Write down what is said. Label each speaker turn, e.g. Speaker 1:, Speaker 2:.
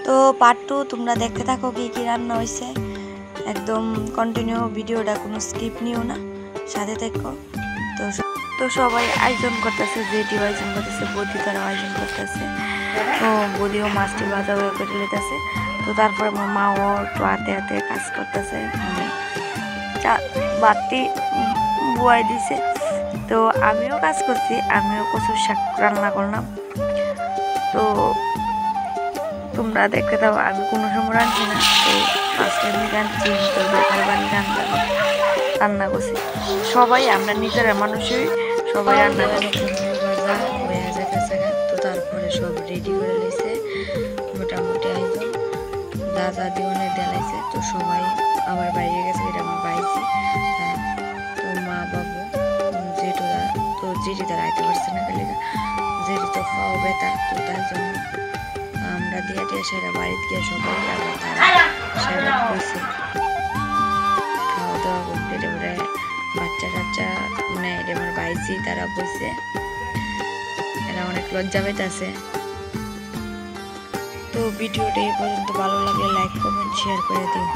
Speaker 1: তো পার্ট 2 তোমরা দেখতে থাকো কি কি রান্না হয়েছে, একদম কন্টিনিউ ভিডিওটা, কোনো স্কিপ নিও না, সাথে থাকো। তো সবাই আয়োজন করতেছে, যেটি আয়োজন করতেছে, বৌদি তারা আয়োজন করতেছে। তো বৌদিও মাছটি ভাজা হয়ে করে লেতেছে। তো তারপরে আমার মাও একটু হাতে হাতে কাজ করতেছে, মানে বাতি বুয়াই দিছে। তো আমিও কাজ করছি, আমিও কচুর শাক রান্না করলাম। তো তোমরা দেখতে দাও, আমি কোনো সময় রাঁধছি না। তো ফার্স্ট টাইম রাঁধছি, তো বেকার বাড়ি রান্না করছি। সবাই আমরা নিজেরা মানুষই সবাই রান্না করছি। ভাজা হয়ে যেতেছে, তো তারপরে সব রেডি করে নিয়েছে মোটামুটি একদম যা যা দিওয়ানে দেলাইছে। তো সবাই আবার বাইরে গেছে, এটা আমার বাইছি। তো মা বাবু যেটি তারা আইতে পারছে না, খালি যেটি তো পাও বেতা, তো তার জন্য আমরা দিয়ে সেরা বাড়িতে গিয়ে সবাই আবার তারা সেরা বসে খাওয়া দাওয়া করতে। এবারে বাচ্চা টাচ্চা মানে এটা আমার বাইছি, তারা বসে, এরা অনেক লজ্জা পেতেছে। তো ভিডিওটা এই পর্যন্ত ভালো লাগলে লাইক কমেন্ট শেয়ার করে দিও।